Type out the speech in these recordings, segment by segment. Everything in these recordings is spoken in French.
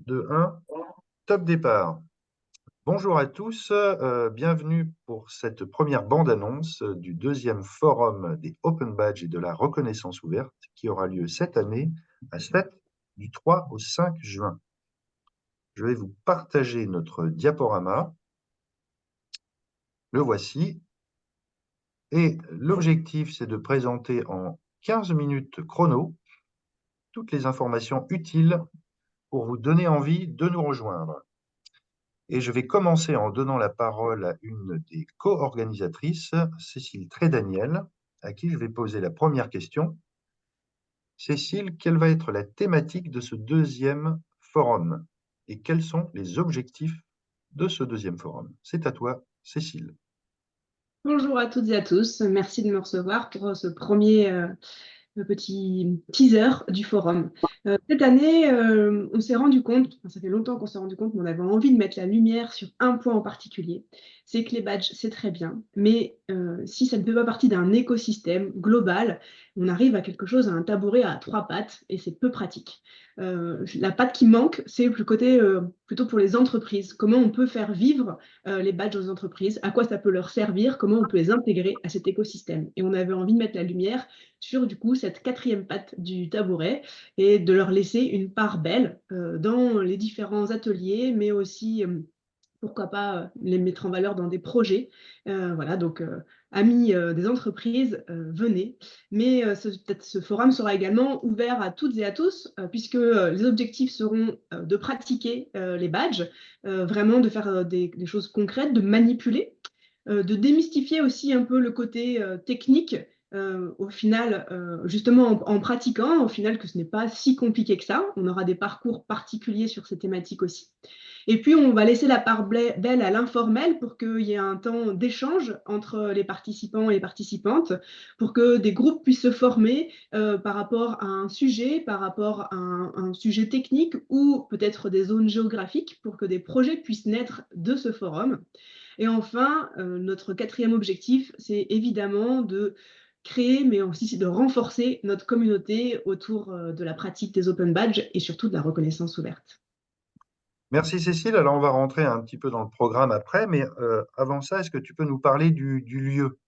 2, 1, top départ. Bonjour à tous, bienvenue pour cette première bande-annonce du deuxième forum des Open Badges et de la reconnaissance ouverte qui aura lieu cette année à Sète du 3 au 5 juin. Je vais vous partager notre diaporama. Le voici. Et l'objectif, c'est de présenter en 15 minutes chrono toutes les informations utiles pour vous donner envie de nous rejoindre. Et je vais commencer en donnant la parole à une des co-organisatrices, Cécile Trédaniel, à qui je vais poser la première question. Cécile, quelle va être la thématique de ce deuxième forum et quels sont les objectifs de ce deuxième forum? C'est à toi, Cécile. Bonjour à toutes et à tous, merci de me recevoir pour ce premier petit teaser du forum. Cette année, on s'est rendu compte, enfin, ça fait longtemps qu'on s'est rendu compte, mais on avait envie de mettre la lumière sur un point en particulier. C'est que les badges, c'est très bien, mais si ça ne fait pas partie d'un écosystème global, on arrive à quelque chose, à un tabouret à trois pattes, et c'est peu pratique. La patte qui manque, c'est le côté plutôt pour les entreprises. Comment on peut faire vivre les badges aux entreprises, à quoi ça peut leur servir, comment on peut les intégrer à cet écosystème. Et on avait envie de mettre la lumière sur du coup cette quatrième patte du tabouret et de leur laisser une part belle dans les différents ateliers, mais aussi pourquoi pas les mettre en valeur dans des projets. Voilà, donc amis des entreprises, venez. Mais ce forum sera également ouvert à toutes et à tous, puisque les objectifs seront de pratiquer les badges, vraiment de faire des choses concrètes, de manipuler, de démystifier aussi un peu le côté technique au final, justement en pratiquant, au final que ce n'est pas si compliqué que ça. On aura des parcours particuliers sur ces thématiques aussi. Et puis, on va laisser la part belle à l'informel pour qu'il y ait un temps d'échange entre les participants et les participantes, pour que des groupes puissent se former par rapport à un sujet, par rapport à un sujet technique ou peut-être des zones géographiques, pour que des projets puissent naître de ce forum. Et enfin, notre quatrième objectif, c'est évidemment de créer, mais aussi de renforcer notre communauté autour de la pratique des open badges et surtout de la reconnaissance ouverte. Merci Cécile. Alors on va rentrer un petit peu dans le programme après, mais avant ça, est-ce que tu peux nous parler du lieu?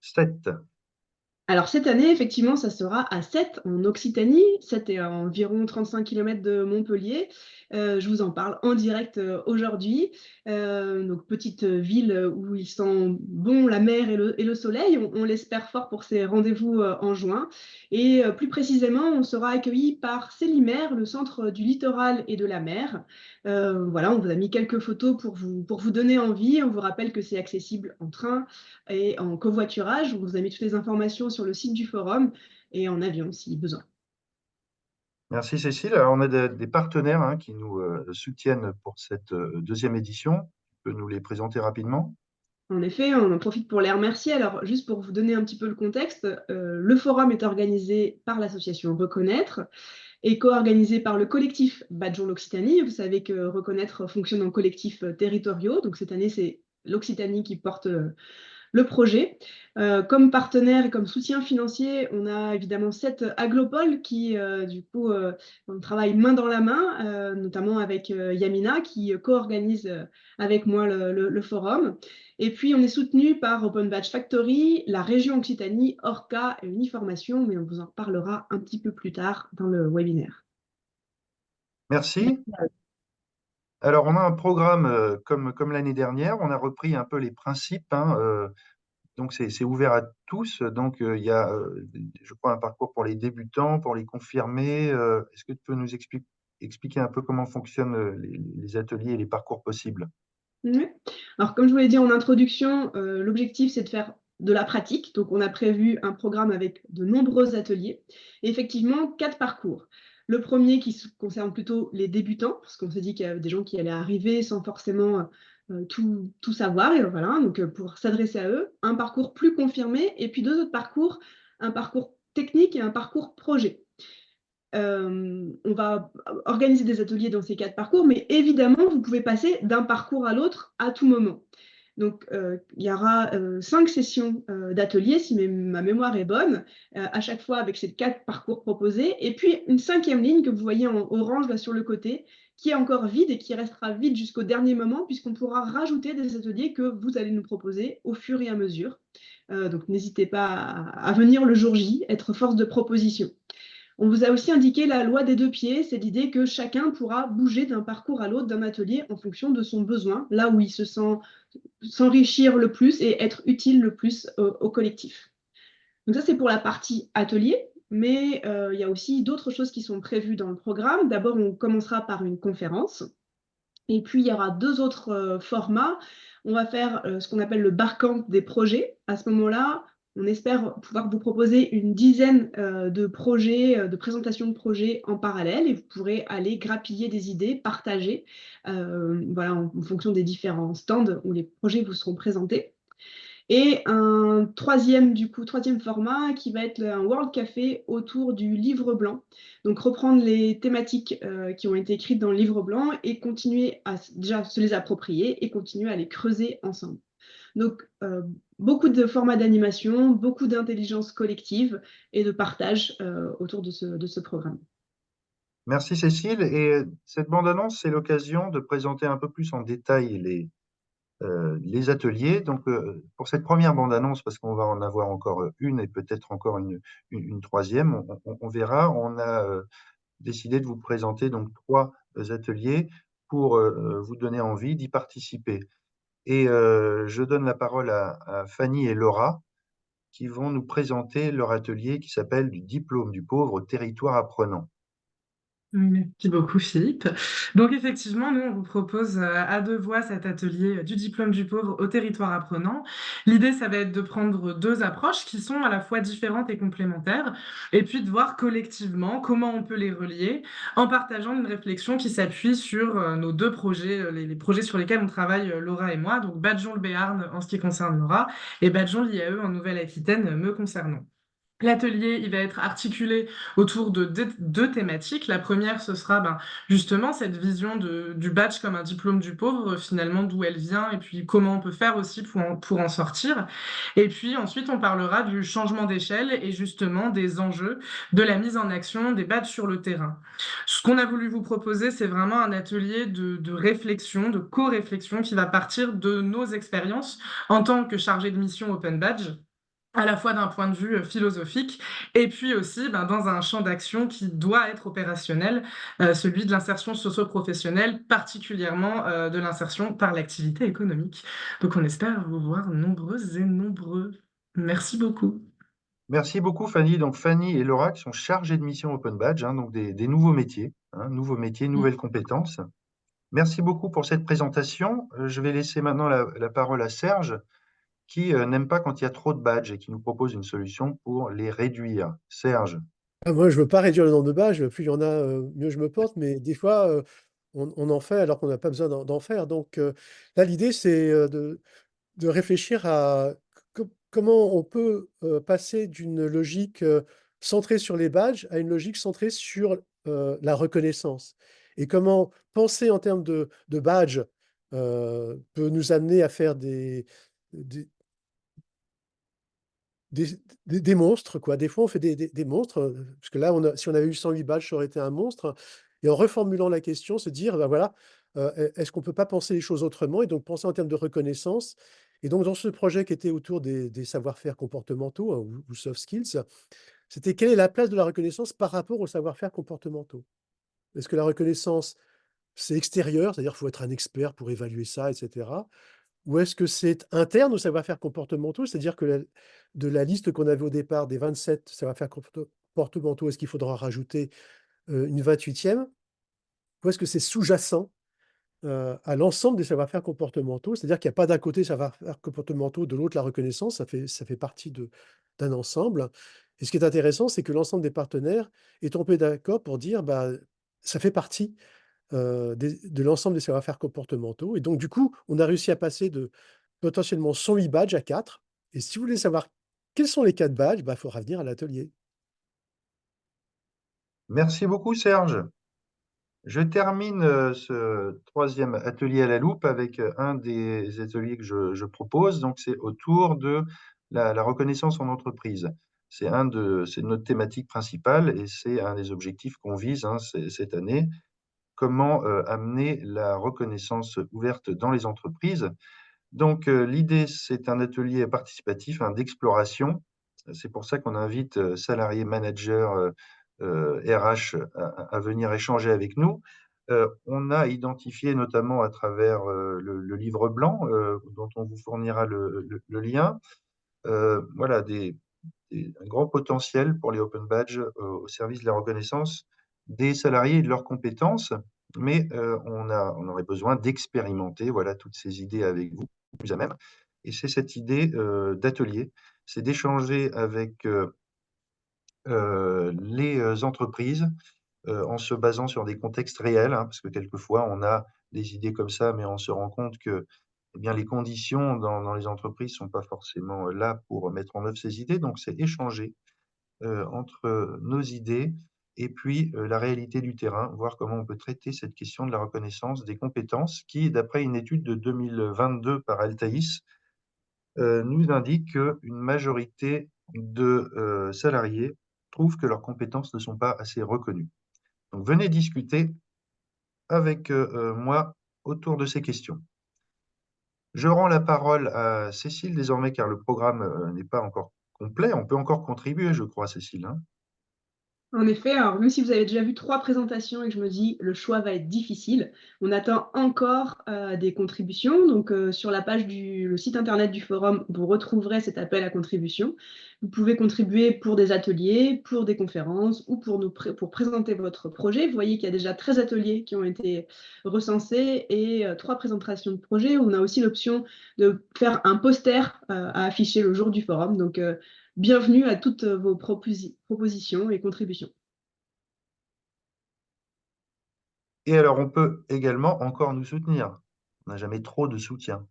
Sète. Alors cette année, effectivement, ça sera à Sète, en Occitanie. Sète est à environ 35 km de Montpellier. Je vous en parle en direct aujourd'hui. Donc petite ville où il sent bon la mer et le soleil. On l'espère fort pour ces rendez-vous en juin. Et plus précisément, on sera accueilli par Célimère, le centre du littoral et de la mer. Voilà, on vous a mis quelques photos pour vous donner envie. On vous rappelle que c'est accessible en train et en covoiturage. On vous a mis toutes les informations sur le site du forum et en avion si besoin. Merci Cécile. Alors, on a des partenaires qui nous soutiennent pour cette deuxième édition. Tu peux nous les présenter rapidement? En effet, on en profite pour les remercier. Alors, juste pour vous donner un petit peu le contexte, le forum est organisé par l'association Reconnaître et co-organisé par le collectif Badgeons l'Occitanie. Vous savez que Reconnaître fonctionne en collectifs territoriaux. Donc, cette année, c'est l'Occitanie qui porte le projet. Comme partenaire et comme soutien financier, on a évidemment 7 aglopoles qui, du coup, on travaille main dans la main, notamment avec Yamina qui co-organise avec moi le forum. Et puis, on est soutenu par Open Badge Factory, la région Occitanie, Orca et Uniformation, mais on vous en reparlera un petit peu plus tard dans le webinaire. Merci. Alors, on a un programme comme l'année dernière. On a repris un peu les principes. Donc, c'est ouvert à tous. Donc, il y a, je crois, un parcours pour les débutants, pour les confirmés. Est-ce que tu peux nous expliquer un peu comment fonctionnent les ateliers et les parcours possibles? Oui. Alors, comme je vous l'ai dit en introduction, l'objectif, c'est de faire de la pratique. Donc, on a prévu un programme avec de nombreux ateliers et effectivement 4 parcours. Le premier qui concerne plutôt les débutants, parce qu'on s'est dit qu'il y avait des gens qui allaient arriver sans forcément tout savoir. Et voilà, donc pour s'adresser à eux, un parcours plus confirmé et puis deux autres parcours, un parcours technique et un parcours projet. On va organiser des ateliers dans ces 4 parcours, mais évidemment, vous pouvez passer d'un parcours à l'autre à tout moment. Donc, il y aura 5 sessions d'ateliers, si ma mémoire est bonne, à chaque fois avec ces 4 parcours proposés. Et puis, une 5e ligne que vous voyez en orange là sur le côté, qui est encore vide et qui restera vide jusqu'au dernier moment, puisqu'on pourra rajouter des ateliers que vous allez nous proposer au fur et à mesure. Donc, n'hésitez pas à venir le jour J, être force de proposition. On vous a aussi indiqué la loi des 2 pieds, c'est l'idée que chacun pourra bouger d'un parcours à l'autre d'un atelier en fonction de son besoin, là où il se sent s'enrichir le plus et être utile le plus au collectif. Donc ça, c'est pour la partie atelier, mais il y a aussi d'autres choses qui sont prévues dans le programme. D'abord, on commencera par une conférence, et puis il y aura 2 autres formats. On va faire ce qu'on appelle le barcamp des projets. À ce moment-là, on espère pouvoir vous proposer une dizaine de projets, de présentations de projets en parallèle, et vous pourrez aller grappiller des idées, partager, voilà, en fonction des différents stands où les projets vous seront présentés. Et un troisième format qui va être un World Café autour du livre blanc. Donc reprendre les thématiques qui ont été écrites dans le livre blanc et continuer à déjà se les approprier et continuer à les creuser ensemble. Donc beaucoup de formats d'animation, beaucoup d'intelligence collective et de partage autour de ce programme. Merci Cécile. Et cette bande-annonce, c'est l'occasion de présenter un peu plus en détail les ateliers. Donc, pour cette première bande-annonce, parce qu'on va en avoir encore une et peut-être encore une troisième, on verra. On a décidé de vous présenter donc 3 ateliers pour vous donner envie d'y participer. Et je donne la parole à Fanny et Laura qui vont nous présenter leur atelier qui s'appelle Du diplôme du pauvre au territoire apprenant. Merci beaucoup, Philippe. Donc, effectivement, nous, on vous propose à 2 voix cet atelier du diplôme du pauvre au territoire apprenant. L'idée, ça va être de prendre 2 approches qui sont à la fois différentes et complémentaires, et puis de voir collectivement comment on peut les relier en partageant une réflexion qui s'appuie sur nos 2 projets, les projets sur lesquels on travaille, Laura et moi, donc Badjon-le-Béarn en ce qui concerne Laura, et Badjon l'IAE en Nouvelle-Aquitaine me concernant. L'atelier, il va être articulé autour de 2 thématiques. La première, ce sera justement cette vision du badge comme un diplôme du pauvre, finalement, d'où elle vient et puis comment on peut faire aussi pour en sortir. Et puis ensuite, on parlera du changement d'échelle et justement des enjeux de la mise en action des badges sur le terrain. Ce qu'on a voulu vous proposer, c'est vraiment un atelier de réflexion, de co-réflexion qui va partir de nos expériences en tant que chargé de mission Open Badge à la fois d'un point de vue philosophique et puis aussi dans un champ d'action qui doit être opérationnel, celui de l'insertion socio-professionnelle, particulièrement de l'insertion par l'activité économique. Donc on espère vous voir nombreuses et nombreux. Merci beaucoup. Merci beaucoup Fanny. Donc Fanny et Laura qui sont chargées de mission Open Badge, hein, donc des nouveaux métiers, nouvelles compétences. Merci beaucoup pour cette présentation. Je vais laisser maintenant la parole à Serge qui n'aime pas quand il y a trop de badges et qui nous propose une solution pour les réduire. Serge. Ah, moi, je veux pas réduire le nombre de badges, plus il y en a, mieux je me porte, mais des fois, on en fait alors qu'on n'a pas besoin d'en faire. Donc, là, l'idée, c'est de réfléchir à comment on peut passer d'une logique centrée sur les badges à une logique centrée sur la reconnaissance. Et comment penser en termes de badges peut nous amener à faire des, des, des monstres, quoi. Des fois, on fait des monstres, parce que là, si on avait eu 108 badges, ça aurait été un monstre. Et en reformulant la question, se dire, ben voilà, est-ce qu'on ne peut pas penser les choses autrement et donc penser en termes de reconnaissance. Et donc, dans ce projet qui était autour des savoir-faire comportementaux, hein, ou soft skills, c'était quelle est la place de la reconnaissance par rapport aux savoir-faire comportementaux? Est-ce que la reconnaissance, c'est extérieur, c'est-à-dire qu'il faut être un expert pour évaluer ça, etc. Ou est-ce que c'est interne aux savoir-faire comportementaux? C'est-à-dire que de la liste qu'on avait au départ des 27 savoir-faire comportementaux, est-ce qu'il faudra rajouter une 28e? Ou est-ce que c'est sous-jacent à l'ensemble des savoir-faire comportementaux? C'est-à-dire qu'il n'y a pas d'un côté savoir-faire comportementaux, de l'autre la reconnaissance, ça fait partie d'un ensemble. Et ce qui est intéressant, c'est que l'ensemble des partenaires est tombé d'accord pour dire bah, ça fait partie de l'ensemble des savoir-faire comportementaux. Et donc, du coup, on a réussi à passer de potentiellement 108 badges à 4. Et si vous voulez savoir quels sont les 4 badges, bah, il faudra venir à l'atelier. Merci beaucoup Serge. Je termine ce troisième atelier à la loupe avec un des ateliers que je propose. Donc, c'est autour de la reconnaissance en entreprise. C'est notre thématique principale et c'est un des objectifs qu'on vise cette année. Comment amener la reconnaissance ouverte dans les entreprises. Donc, l'idée, c'est un atelier participatif, d'exploration. C'est pour ça qu'on invite salariés, managers, RH à venir échanger avec nous. On a identifié notamment à travers le livre blanc, dont on vous fournira le lien, voilà, un grand potentiel pour les Open Badges au service de la reconnaissance des salariés et de leurs compétences. Mais on aurait besoin d'expérimenter voilà, toutes ces idées avec vous, plus à même. Et c'est cette idée d'atelier, c'est d'échanger avec les entreprises en se basant sur des contextes réels, parce que quelquefois on a des idées comme ça, mais on se rend compte que eh bien, les conditions dans les entreprises ne sont pas forcément là pour mettre en œuvre ces idées. Donc, c'est échanger entre nos idées et puis la réalité du terrain, voir comment on peut traiter cette question de la reconnaissance des compétences qui, d'après une étude de 2022 par Altaïs, nous indique qu'une majorité de salariés trouvent que leurs compétences ne sont pas assez reconnues. Donc, venez discuter avec moi autour de ces questions. Je rends la parole à Cécile désormais, car le programme n'est pas encore complet. On peut encore contribuer, je crois, Cécile, hein. En effet, alors même si vous avez déjà vu 3 présentations et que je me dis le choix va être difficile, on attend encore des contributions. Donc sur la page le site internet du forum, vous retrouverez cet appel à contribution. Vous pouvez contribuer pour des ateliers, pour des conférences ou pour présenter votre projet. Vous voyez qu'il y a déjà 13 ateliers qui ont été recensés et 3 présentations de projets. On a aussi l'option de faire un poster à afficher le jour du forum. Donc bienvenue à toutes vos propositions et contributions. Et alors, on peut également encore nous soutenir. On n'a jamais trop de soutien.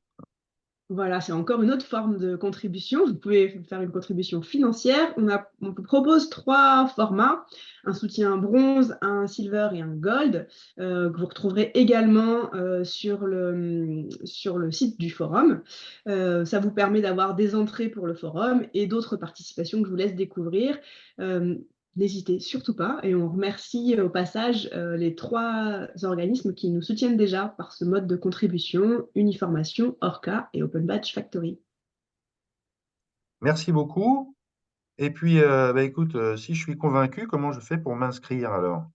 Voilà, c'est encore une autre forme de contribution. Vous pouvez faire une contribution financière. On vous propose 3 formats, un soutien bronze, un silver et un gold, que vous retrouverez également sur le site du forum. Ça vous permet d'avoir des entrées pour le forum et d'autres participations que je vous laisse découvrir. N'hésitez surtout pas et on remercie au passage les 3 organismes qui nous soutiennent déjà par ce mode de contribution, Uniformation, Orca et Open Badge Factory. Merci beaucoup. Et puis, écoute, si je suis convaincu, comment je fais pour m'inscrire alors?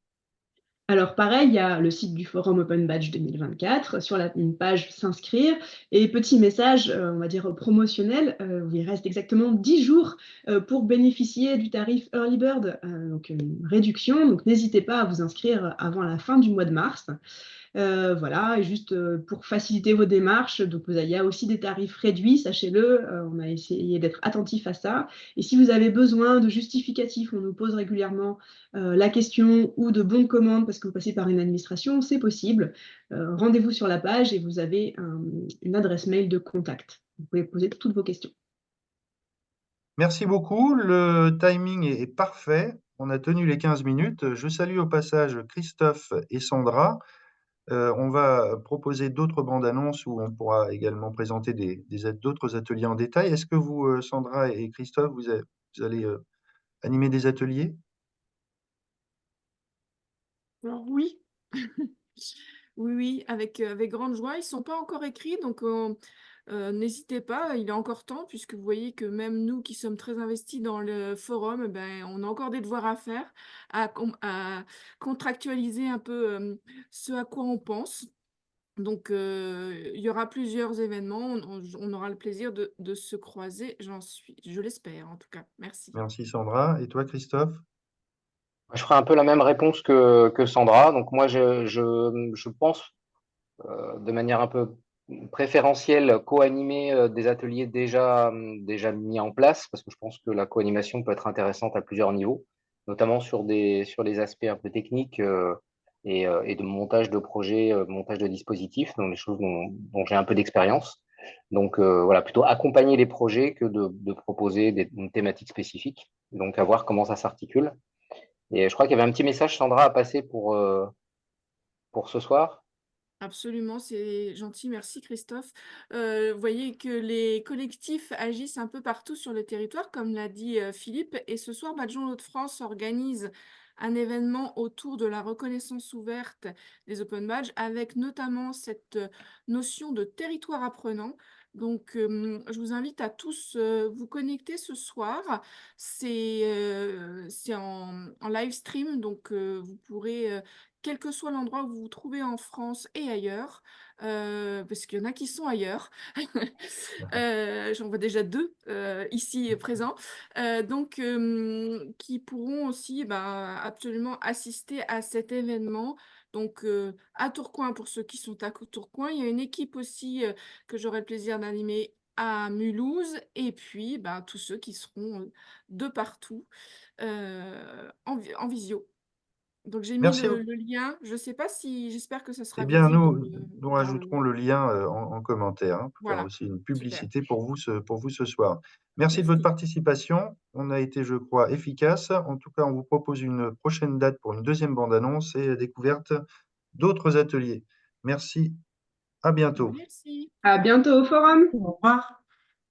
Alors pareil, il y a le site du forum Open Badge 2024, sur une page s'inscrire, et petit message, on va dire promotionnel, il reste exactement 10 jours pour bénéficier du tarif Early Bird, donc une réduction, donc n'hésitez pas à vous inscrire avant la fin du mois de mars. Voilà, et juste pour faciliter vos démarches, donc il y a aussi des tarifs réduits, sachez-le, on a essayé d'être attentif à ça. Et si vous avez besoin de justificatifs, on nous pose régulièrement la question, ou de bons de commande parce que vous passez par une administration, c'est possible. Rendez-vous sur la page et vous avez une adresse mail de contact. Vous pouvez poser toutes vos questions. Merci beaucoup. Le timing est parfait. On a tenu les 15 minutes. Je salue au passage Christophe et Sandra. On va proposer d'autres bandes annonces où on pourra également présenter d'autres ateliers en détail. Est-ce que vous, Sandra et Christophe, vous allez animer des ateliers? Alors oui, oui, oui, avec grande joie. Ils ne sont pas encore écrits, donc n'hésitez pas, il est encore temps, puisque vous voyez que même nous qui sommes très investis dans le forum, on a encore des devoirs à faire, à contractualiser un peu ce à quoi on pense. Donc, il y aura plusieurs événements, on aura le plaisir de se croiser, je l'espère en tout cas. Merci. Merci Sandra. Et toi, Christophe? Je ferai un peu la même réponse que Sandra. Donc moi, je pense de manière un peu préférentielle co-animer des ateliers déjà mis en place, parce que je pense que la co-animation peut être intéressante à plusieurs niveaux, notamment sur les aspects un peu techniques et de montage de projets, montage de dispositifs, donc des choses dont j'ai un peu d'expérience. Donc voilà, plutôt accompagner les projets que de proposer une thématique spécifique. Donc à voir comment ça s'articule. Et je crois qu'il y avait un petit message, Sandra, à passer pour ce soir. Absolument, c'est gentil, merci Christophe. Vous voyez que les collectifs agissent un peu partout sur le territoire, comme l'a dit Philippe, et ce soir, Badjon Hauts-de-France organise un événement autour de la reconnaissance ouverte des Open Badges, avec notamment cette notion de territoire apprenant. Donc, je vous invite à tous vous connecter ce soir. C'est en live stream, donc vous pourrez quel que soit l'endroit où vous vous trouvez en France et ailleurs, parce qu'il y en a qui sont ailleurs. J'en vois déjà 2 ici présents, donc qui pourront aussi absolument assister à cet événement. Donc à Tourcoing, pour ceux qui sont à Tourcoing, il y a une équipe aussi que j'aurai le plaisir d'animer à Mulhouse, et puis tous ceux qui seront de partout en visio. Donc j'ai mis Merci. le lien. Je ne sais pas si, j'espère que ça sera Eh bien, visible nous dans le... rajouterons le lien en commentaire, hein, pour faire Voilà, aussi une super. publicité pour vous ce soir. Merci de votre Merci. participation. On a été, je crois, efficace. En tout cas, on vous propose une prochaine date pour une deuxième bande-annonce et la découverte d'autres ateliers. Merci. À bientôt. Merci. À bientôt au forum. Au revoir.